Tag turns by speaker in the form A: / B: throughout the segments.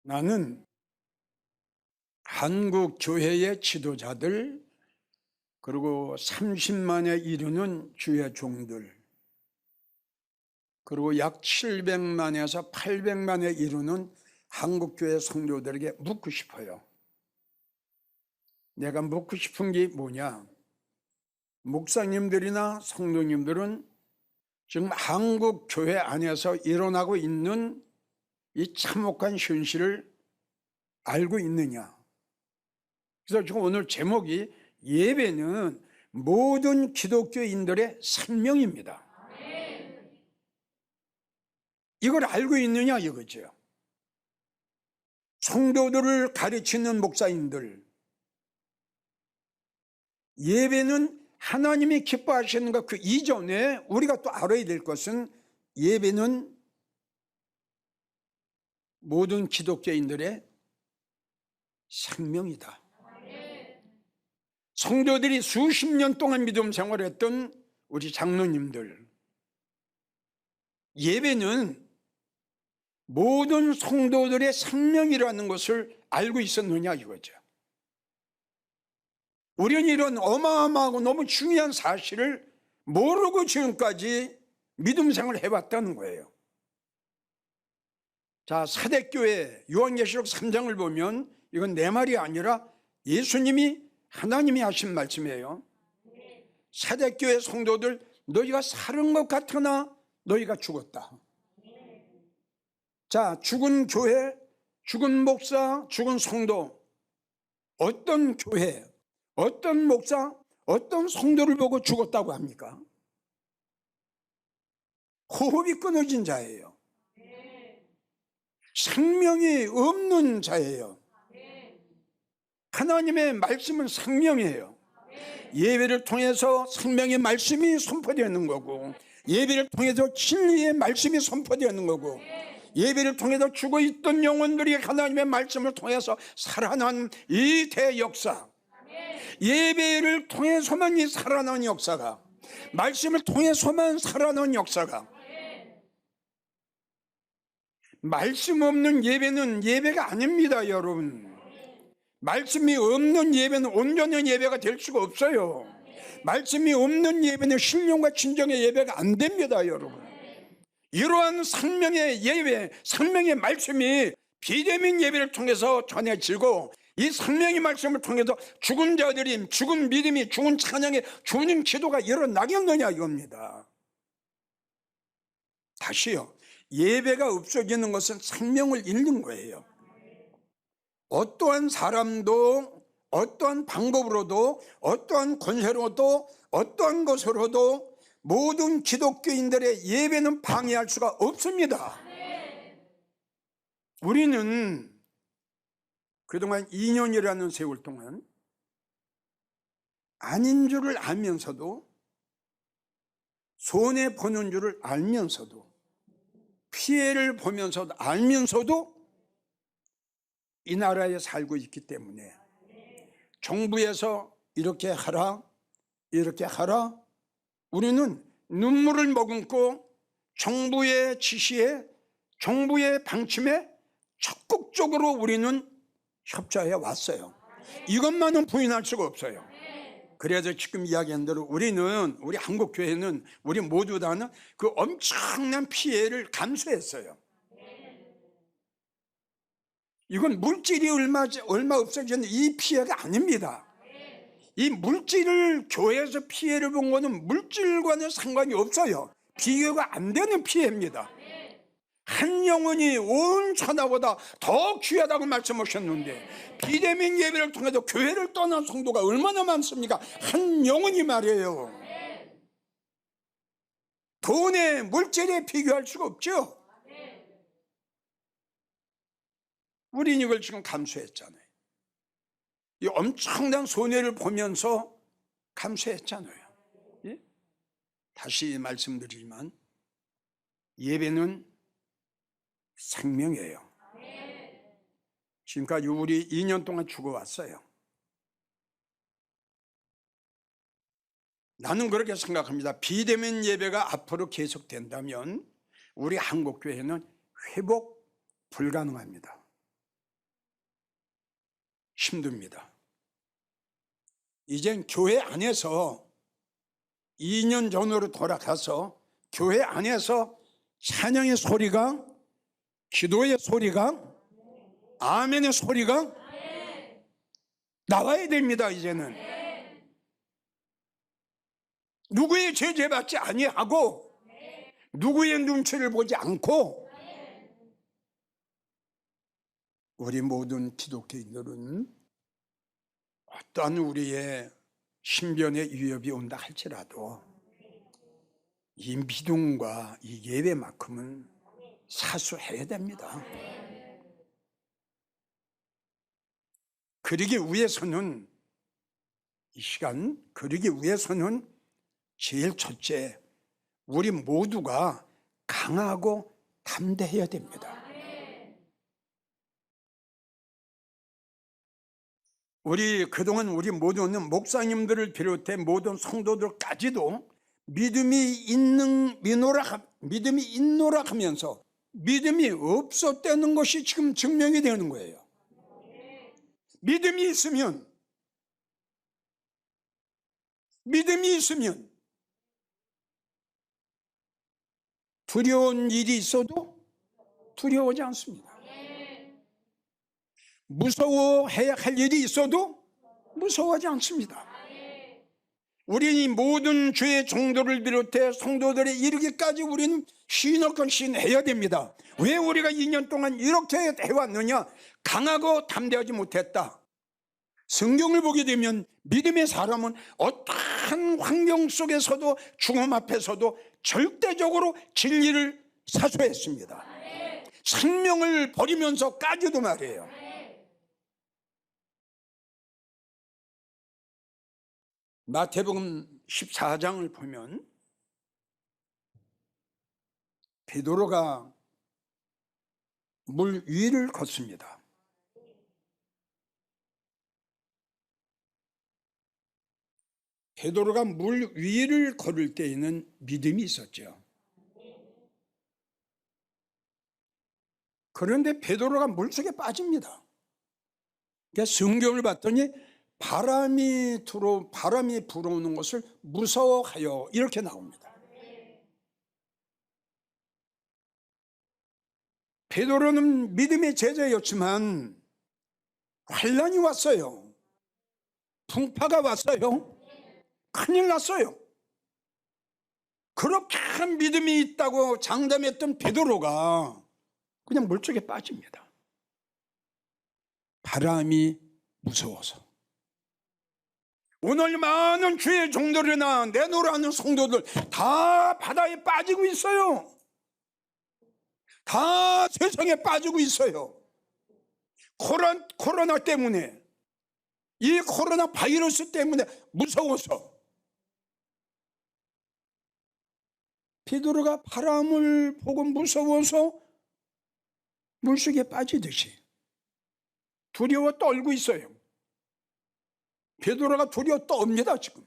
A: 나는 한국 교회의 지도자들, 그리고 30만에 이르는 주의 종들, 그리고 약 700만에서 800만에 이르는 한국교회 성도들에게 묻고 싶어요. 내가 묻고 싶은 게 뭐냐? 목사님들이나 성도님들은 지금 한국교회 안에서 일어나고 있는 이 참혹한 현실을 알고 있느냐? 그래서 지금 오늘 제목이 예배는 모든 기독교인들의 사명입니다. 이걸 알고 있느냐 이거죠. 성도들을 가르치는 목사님들, 예배는 하나님이 기뻐하시는 것 그 이전에 우리가 또 알아야 될 것은 예배는 모든 기독교인들의 생명이다. 성도들이 수십 년 동안 믿음 생활했던 우리 장로님들, 예배는 모든 성도들의 생명이라는 것을 알고 있었느냐 이거죠. 우리는 이런 어마어마하고 너무 중요한 사실을 모르고 지금까지 믿음 생활을 해왔다는 거예요. 자, 사대교회 요한계시록 3장을 보면 이건 내 말이 아니라 예수님이 하나님이 하신 말씀이에요. 사대교회 성도들, 너희가 살은 것 같으나 너희가 죽었다. 자, 죽은 교회, 죽은 목사, 죽은 성도, 어떤 교회, 어떤 목사, 어떤 성도를 보고 죽었다고 합니까? 호흡이 끊어진 자예요. 생명이 없는 자예요. 하나님의 말씀은 생명이에요. 예배를 통해서 생명의 말씀이 선포되는 거고, 예배를 통해서 진리의 말씀이 선포되는 거고, 예배를 통해서 죽어있던 영혼들이 하나님의 말씀을 통해서 살아난 이 대역사, 예배를 통해서만 이 살아난 역사가, 말씀을 통해서만 살아난 역사가, 말씀 없는 예배는 예배가 아닙니다, 여러분. 말씀이 없는 예배는 온전한 예배가 될 수가 없어요. 말씀이 없는 예배는 신령과 진정의 예배가 안 됩니다, 여러분. 이러한 생명의 예배, 생명의 말씀이 비대면 예배를 통해서 전해지고, 이 생명의 말씀을 통해서 죽은 자들이, 죽은 믿음이, 죽은 찬양의 주님 기도가 일어나겠느냐 이겁니다. 다시요, 예배가 없어지는 것은 생명을 잃는 거예요. 어떠한 사람도, 어떠한 방법으로도, 어떠한 권세로도, 어떠한 것으로도 모든 기독교인들의 예배는 방해할 수가 없습니다. 우리는 그동안 2년이라는 세월 동안 아닌 줄을 알면서도, 손해보는 줄을 알면서도, 피해를 보면서도 알면서도 이 나라에 살고 있기 때문에 정부에서 이렇게 하라, 이렇게 하라, 우리는 눈물을 머금고 정부의 지시에, 정부의 방침에 적극적으로 우리는 협조해 왔어요. 이것만은 부인할 수가 없어요. 그래서 지금 이야기한 대로 우리는, 우리 한국교회는, 우리 모두 다는 그 엄청난 피해를 감수했어요. 이건 물질이 얼마 없어지는 이 피해가 아닙니다. 이 물질을, 교회에서 피해를 본 거는 물질과는 상관이 없어요. 비교가 안 되는 피해입니다. 한 영혼이 온 천하보다 더 귀하다고 말씀하셨는데, 비대면 예배를 통해서 교회를 떠난 성도가 얼마나 많습니까? 한 영혼이 말이에요. 돈에, 물질에 비교할 수가 없죠. 우린 이걸 지금 감수했잖아요. 이 엄청난 손해를 보면서 감수했잖아요. 예? 다시 말씀드리지만 예배는 생명이에요. 지금까지 우리 2년 동안 죽어왔어요. 나는 그렇게 생각합니다. 비대면 예배가 앞으로 계속된다면 우리 한국교회는 회복 불가능합니다. 힘듭니다. 이젠 교회 안에서 2년 전으로 돌아가서 교회 안에서 찬양의 소리가, 기도의 소리가, 아멘의 소리가 나와야 됩니다. 이제는 누구의 제재받지 아니하고 누구의 눈치를 보지 않고 우리 모든 기독교인들은 어떤 우리의 신변의 위협이 온다 할지라도 이 믿음과 이 예배만큼은 사수해야 됩니다. 그러기 위해서는 이 시간, 그러기 위해서는 제일 첫째, 우리 모두가 강하고 담대해야 됩니다. 그동안 우리 모두는 목사님들을 비롯해 모든 성도들까지도 믿음이 있노라 하면서 믿음이 없었다는 것이 지금 증명이 되는 거예요. 믿음이 있으면 두려운 일이 있어도 두려워하지 않습니다. 무서워해야 할 일이 있어도 무서워하지 않습니다. 우리는 이 모든 죄의 종들을 비롯해 성도들에 이르기까지 우리는 신어건 신해야 됩니다. 왜 우리가 2년 동안 이렇게 해왔느냐? 강하고 담대하지 못했다. 성경을 보게 되면 믿음의 사람은 어떠한 환경 속에서도 죽음 앞에서도 절대적으로 진리를 사수했습니다. 생명을 버리면서까지도 말이에요. 마태복음 14장을 보면 베드로가 물 위를 걷습니다. 베드로가 물 위를 걸을 때에는 믿음이 있었죠. 그런데 베드로가 물속에 빠집니다. 그러니까 성경을 봤더니 바람이 불어오는 것을 무서워하여 이렇게 나옵니다. 베드로는 믿음의 제자였지만 환난이 왔어요. 풍파가 왔어요. 큰일 났어요. 그렇게 믿음이 있다고 장담했던 베드로가 그냥 물속에 빠집니다. 바람이 무서워서. 오늘 많은 주의 종들이나 내노라는 성도들 다 바다에 빠지고 있어요. 다 세상에 빠지고 있어요. 코로나 때문에, 이 코로나 바이러스 때문에 무서워서. 베드로가 바람을 보고 무서워서 물속에 빠지듯이 두려워 떨고 있어요. 베드로가 두려워 떱니다. 지금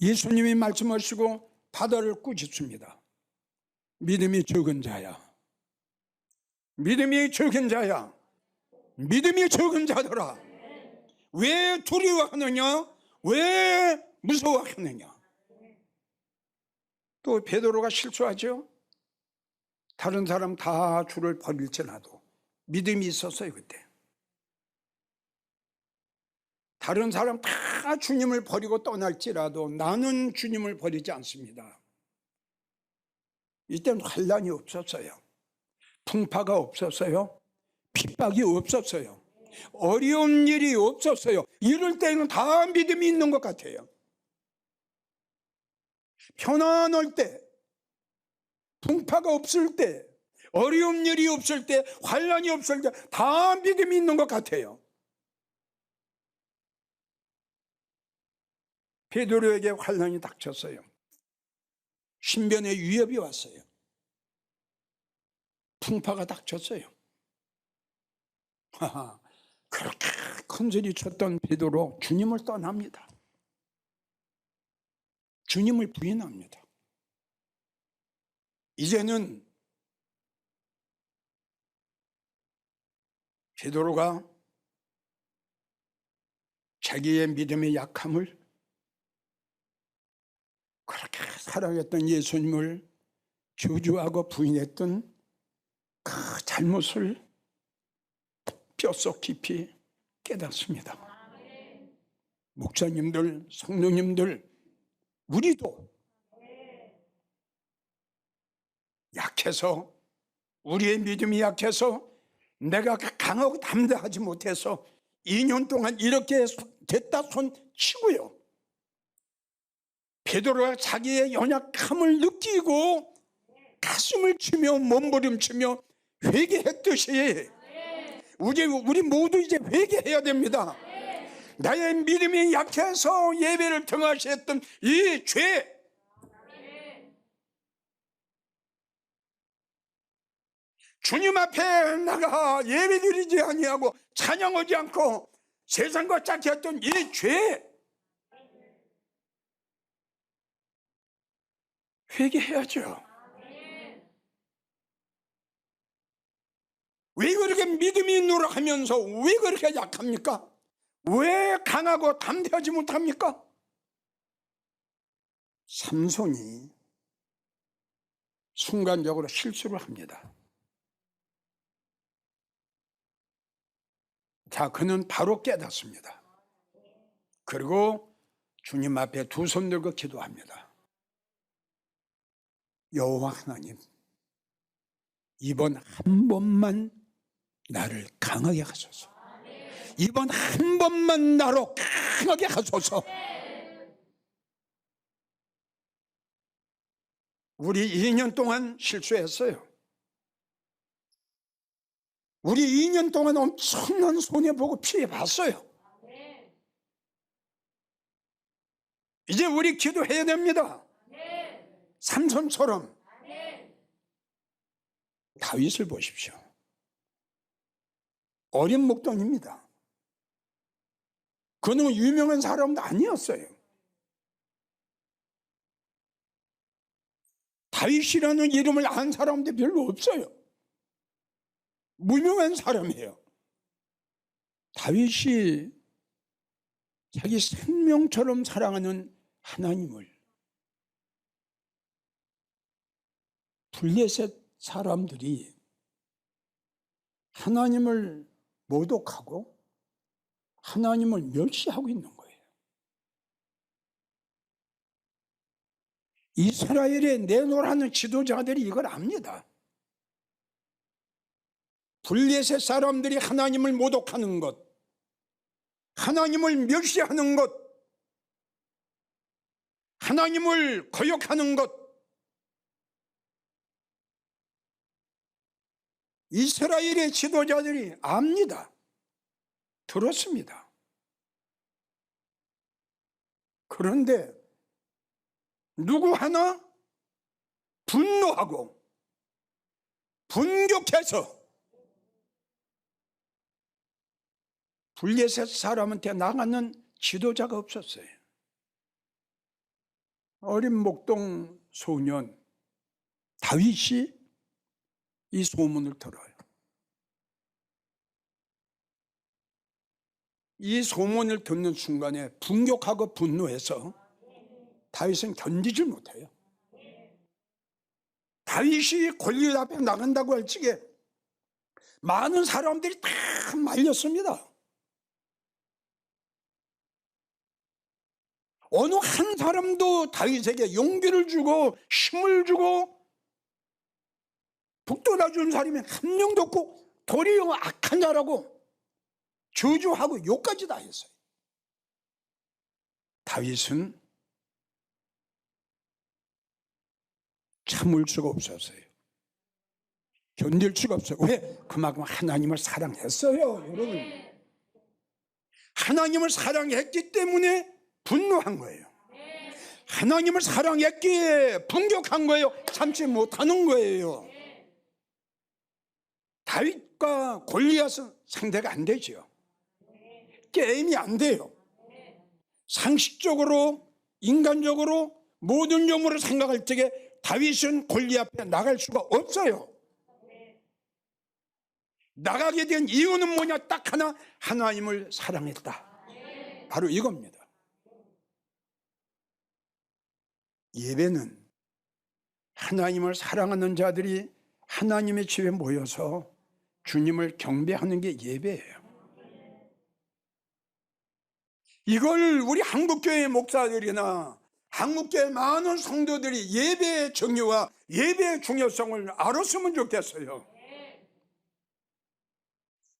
A: 예수님이 말씀하시고 바다를 꾸짖습니다. 믿음이 적은 자야, 믿음이 적은 자야, 믿음이 적은 자들아, 왜 두려워하느냐, 왜 무서워하느냐. 또 베드로가 실수하죠. 다른 사람 다 주를 버릴지라도 믿음이 있었어요. 그때 다른 사람 다 주님을 버리고 떠날지라도 나는 주님을 버리지 않습니다. 이때는 환난이 없었어요. 풍파가 없었어요. 핍박이 없었어요. 어려운 일이 없었어요. 이럴 때는 다 믿음이 있는 것 같아요. 편안할 때, 풍파가 없을 때, 어려운 일이 없을 때, 환난이 없을 때 다 믿음이 있는 것 같아요. 베드로에게 환난이 닥쳤어요. 신변의 위협이 왔어요. 풍파가 닥쳤어요. 그렇게 큰 소리 쳤던 베드로 주님을 떠납니다. 주님을 부인합니다. 이제는 베드로가 자기의 믿음의 약함을, 그렇게 사랑했던 예수님을 저주하고 부인했던 그 잘못을 뼛속 깊이 깨닫습니다. 목사님들, 성도님들, 우리도 약해서, 우리의 믿음이 약해서, 내가 강하고 담대하지 못해서 2년 동안 이렇게 됐다 손 치고요, 베드로가 자기의 연약함을 느끼고 가슴을 치며 몸부림치며 회개했듯이 우리 모두 이제 회개해야 됩니다. 나의 믿음이 약해서 예배를 등하시했던 이 죄, 주님 앞에 나가 예배드리지 아니하고 찬양하지 않고 세상과 짝했던 이 죄, 회개해야죠. 왜 그렇게 믿음이 누락하면서 왜 그렇게 약합니까? 왜 강하고 담대하지 못합니까? 삼손이 순간적으로 실수를 합니다. 자, 그는 바로 깨닫습니다. 그리고 주님 앞에 두 손 들고 기도합니다. 여호와 하나님, 이번 한 번만 나를 강하게 하소서. 이번 한 번만 나로 강하게 하소서. 우리 2년 동안 실수했어요. 우리 2년 동안 엄청난 손해보고 피해봤어요. 이제 우리 기도해야 됩니다. 삼손처럼. 다윗을 보십시오. 어린 목동입니다. 그는 유명한 사람도 아니었어요. 다윗이라는 이름을 안 사람도 별로 없어요. 무명한 사람이에요. 다윗이 자기 생명처럼 사랑하는 하나님을 블레셋 사람들이 하나님을 모독하고 하나님을 멸시하고 있는 거예요. 이스라엘에 내놓으라는 지도자들이 이걸 압니다. 블레셋 사람들이 하나님을 모독하는 것, 하나님을 멸시하는 것, 하나님을 거역하는 것, 이스라엘의 지도자들이 압니다. 들었습니다. 그런데 누구 하나 분노하고 분격해서 블레셋 사람한테 나가는 지도자가 없었어요. 어린 목동 소년 다윗이 이 소문을 들어요. 이 소문을 듣는 순간에 분격하고 분노해서 다윗은 견디질 못해요. 다윗이 골리앗 앞에 나간다고 할 적에 많은 사람들이 다 말렸습니다. 어느 한 사람도 다윗에게 용기를 주고 힘을 주고 북돋아준 사람이 한 명도 없고 도리어 악한 자라고 저주하고 욕까지 다 했어요. 다윗은 참을 수가 없었어요. 견딜 수가 없어요. 왜? 그만큼 하나님을 사랑했어요. 여러분, 하나님을 사랑했기 때문에 분노한 거예요. 하나님을 사랑했기에 분격한 거예요. 참지 못하는 거예요. 다윗과 골리앗은 상대가 안 되죠. 게임이 안 돼요. 상식적으로, 인간적으로, 모든 점으로 생각할 적에 다윗은 골리앗 앞에 나갈 수가 없어요. 나가게 된 이유는 뭐냐? 딱 하나, 하나님을 사랑했다. 바로 이겁니다. 예배는 하나님을 사랑하는 자들이 하나님의 집에 모여서 주님을 경배하는 게 예배예요. 이걸 우리 한국교회 목사들이나 한국교회 많은 성도들이 예배의 정의와 예배의 중요성을 알았으면 좋겠어요.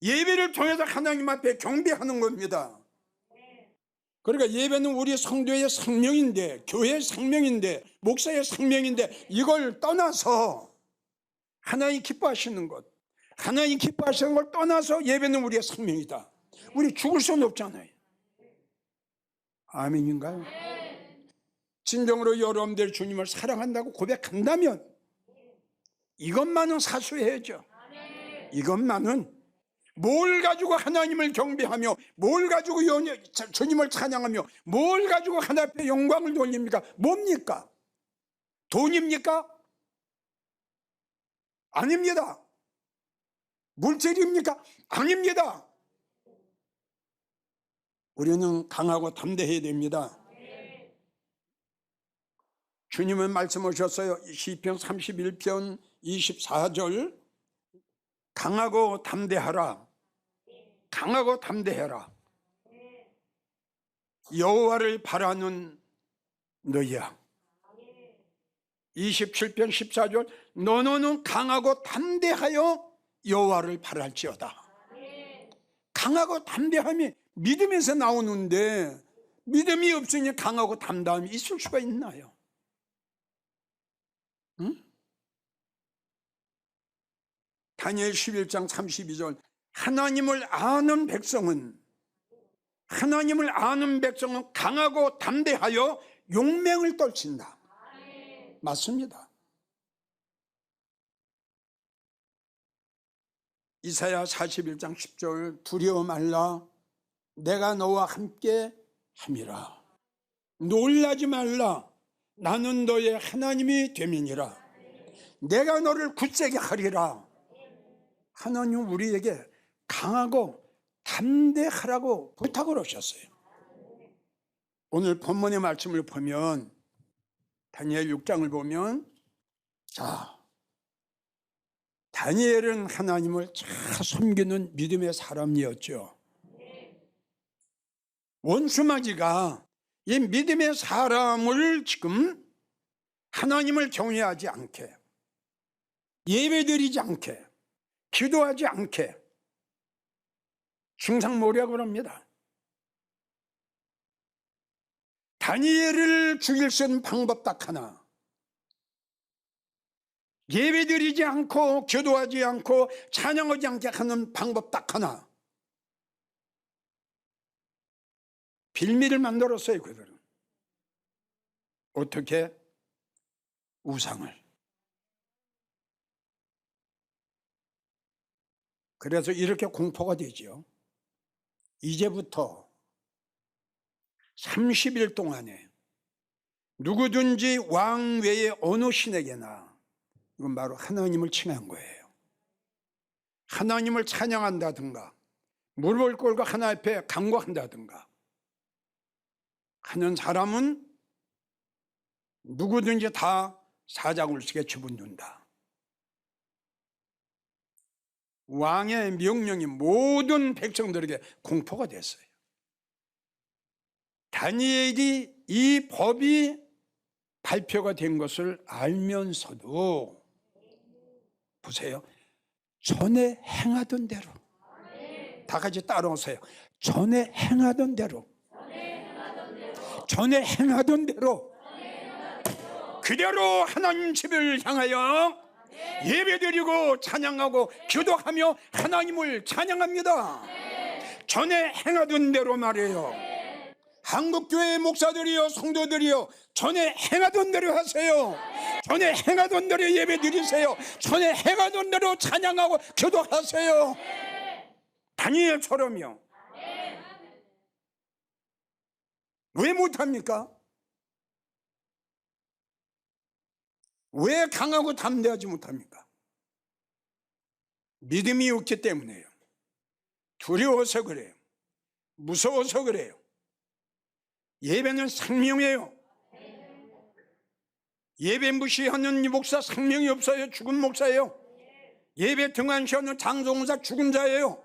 A: 예배를 통해서 하나님 앞에 경배하는 겁니다. 그러니까 예배는 우리 성도의 생명인데, 교회의 생명인데, 목사의 생명인데, 이걸 떠나서 하나님 기뻐하시는 것, 하나님 기뻐하시는 걸 떠나서 예배는 우리의 생명이다. 우리 죽을 수는 없잖아요. 아멘인가요? 진정으로 여러분들 주님을 사랑한다고 고백한다면 이것만은 사수해야죠. 이것만은 뭘 가지고 하나님을 경배하며, 뭘 가지고 주님을 찬양하며, 뭘 가지고 하나님 앞에 영광을 돌립니까? 뭡니까? 돈입니까? 아닙니다. 물질입니까? 아닙니다. 우리는 강하고 담대해야 됩니다. 주님은 말씀하셨어요. 시편 31편 24절, 강하고 담대하라. 강하고 담대해라. 여호와를 바라는 너희야. 27편 14절, 너는 강하고 담대하여 여호와를 바랄지어다. 강하고 담대함이 믿음에서 나오는데 믿음이 없으니 강하고 담대함이 있을 수가 있나요? 응? 다니엘 11장 32절, 하나님을 아는 백성은 강하고 담대하여 용맹을 떨친다. 맞습니다. 이사야 41장 10절, 두려워 말라. 내가 너와 함께 함이라. 놀라지 말라. 나는 너의 하나님이 됨이니라. 내가 너를 굳세게 하리라. 하나님 우리에게 강하고 담대하라고 부탁을 하셨어요. 오늘 본문의 말씀을 보면, 다니엘 6장을 보면, 자, 다니엘은 하나님을 잘 섬기는 믿음의 사람이었죠. 원수마귀가 이 믿음의 사람을 지금 하나님을 경외하지 않게, 예배드리지 않게, 기도하지 않게 중상모략을 합니다. 다니엘을 죽일 수 있는 방법 딱 하나, 예배드리지 않고 기도하지 않고 찬양하지 않게 하는 방법 딱 하나, 빌미를 만들었어요. 그들은 어떻게? 우상을. 그래서 이렇게 공포가 되죠. 이제부터 30일 동안에 누구든지 왕 외에 어느 신에게나, 이건 바로 하나님을 칭한 거예요. 하나님을 찬양한다든가 무릎을 꿇고 하나님 앞에 간구한다든가 하는 사람은 누구든지 다 사자굴식에 집어넣는다. 왕의 명령이 모든 백성들에게 공포가 됐어요. 다니엘이 이 법이 발표가 된 것을 알면서도, 보세요, 전에 행하던 대로, 다 같이 따라오세요. 전에 행하던 대로, 전에 행하던 대로 그대로 하나님 집을 향하여 예배드리고 찬양하고 기도하며 하나님을 찬양합니다. 전에 행하던 대로 말이에요. 한국교회 목사들이요, 성도들이요, 전에 행하던 대로 하세요. 전에 행하던 대로 예배드리세요. 전에 행하던 대로 찬양하고 기도하세요. 다니엘처럼요. 왜 못합니까? 왜 강하고 담대하지 못합니까? 믿음이 없기 때문에요. 두려워서 그래요. 무서워서 그래요. 예배는 생명이에요. 예배 무시하는 목사 생명이 없어요. 죽은 목사예요. 예배 등한시하는 장성사 죽은 자예요.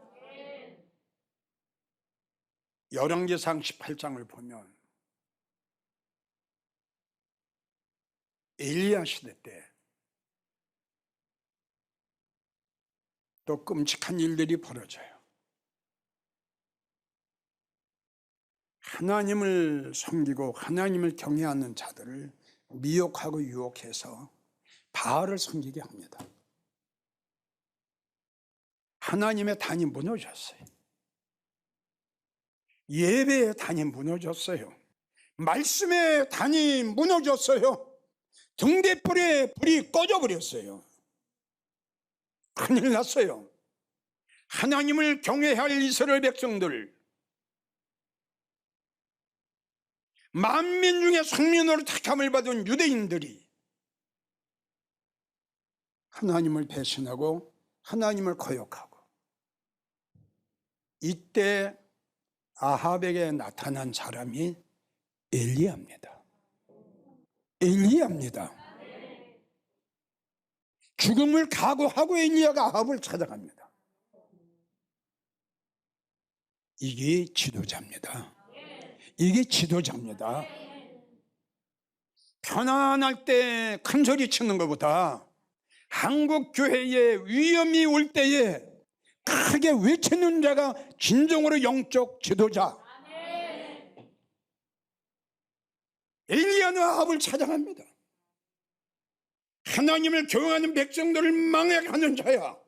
A: 열왕기상 18장을 보면 엘리야 시대 때 또 끔찍한 일들이 벌어져요. 하나님을 섬기고 하나님을 경외하는 자들을 미혹하고 유혹해서 바알을 섬기게 합니다. 하나님의 단이 무너졌어요. 예배의 단이 무너졌어요. 말씀의 단이 무너졌어요. 등대불에 불이 꺼져버렸어요. 큰일 났어요. 하나님을 경외할 이스라엘 백성들, 만민 중에 성민으로 택함을 받은 유대인들이 하나님을 배신하고 하나님을 거역하고, 이때 아합에게 나타난 사람이 엘리야입니다. 엘리야입니다. 죽음을 각오하고 엘리야가 아합을 찾아갑니다. 이게 지도자입니다. 이게 지도자입니다. 편안할 때 큰 소리 치는 것보다 한국 교회에 위험이 올 때에 크게 외치는 자가 진정으로 영적 지도자. 엘리야는 아합을 찾아갑니다. 하나님을 경외하는 백성들을 망해가는 자야.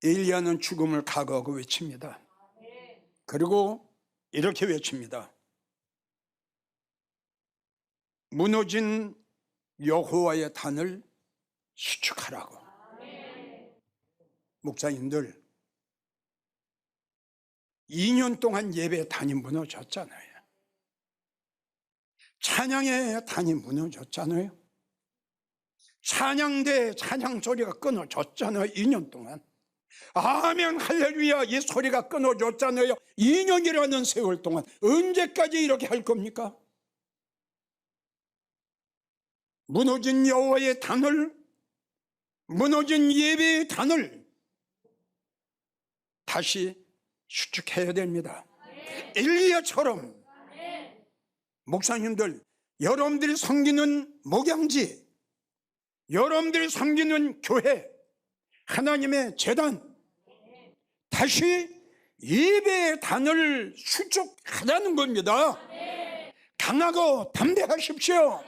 A: 엘리야는 죽음을 각오하고 외칩니다. 그리고 이렇게 외칩니다. 무너진 여호와의 단을 수축하라고. 목사님들, 2년 동안 예배의 단이 무너졌잖아요. 찬양의 단이 무너졌잖아요. 찬양대 찬양 소리가 끊어졌잖아요. 2년 동안. 아멘 할렐루야 이 소리가 끊어졌잖아요. 2년이라는 세월 동안 언제까지 이렇게 할 겁니까? 무너진 여호와의 단을, 무너진 예배의 단을 다시 수축해야 됩니다. 엘리야처럼. 목사님들, 여러분들이 섬기는 목양지, 여러분들이 섬기는 교회, 하나님의 제단, 다시 예배의 단을 수축하라는 겁니다. 강하고 담대하십시오.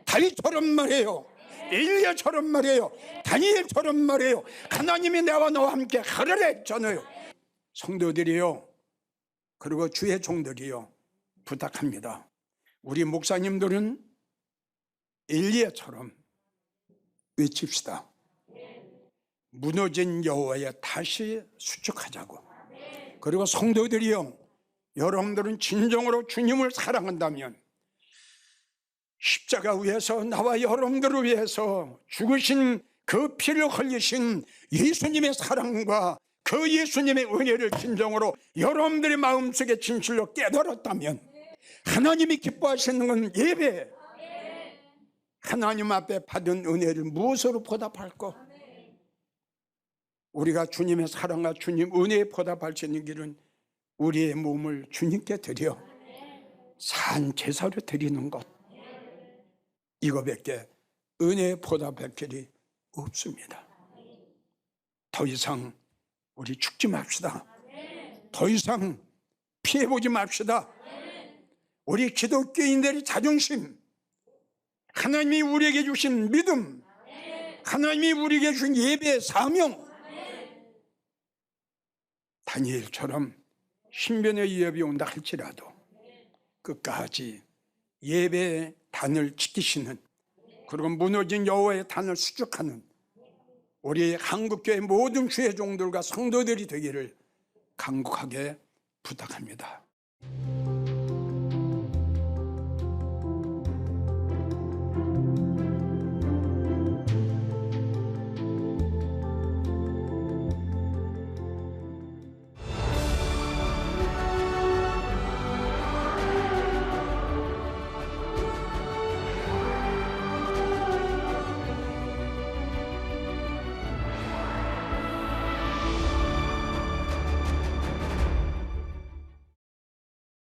A: 다윗처럼 말해요. 엘리야처럼 말해요. 다니엘처럼 말해요. 하나님이 나와 너와 함께 하라라 했잖아요. 성도들이요, 그리고 주의 종들이요, 부탁합니다. 우리 목사님들은 엘리야처럼 외칩시다. 무너진 여호와에 다시 수축하자고. 그리고 성도들이요, 여러분들은 진정으로 주님을 사랑한다면 십자가 위에서 나와 여러분들을 위해서 죽으신 그 피를 흘리신 예수님의 사랑과 그 예수님의 은혜를 진정으로 여러분들의 마음속에 진실로 깨달았다면 하나님이 기뻐하시는 건 예배, 하나님 앞에 받은 은혜를 무엇으로 보답할까? 우리가 주님의 사랑과 주님 은혜에 보답할 수 있는 길은 우리의 몸을 주님께 드려 산 제사로 드리는 것, 이거밖에 은혜에 보답할 길이 없습니다. 더 이상 우리 죽지 맙시다. 더 이상 피해보지 맙시다. 우리 기독교인들의 자존심, 하나님이 우리에게 주신 믿음, 하나님이 우리에게 주신 예배의 사명, 다니엘처럼 신변의 위협이 온다 할지라도 끝까지 예배의 단을 지키시는, 그리고 무너진 여호와의 단을 수축하는 우리 한국교회 모든 주의 종들과 성도들이 되기를 간곡하게 부탁합니다.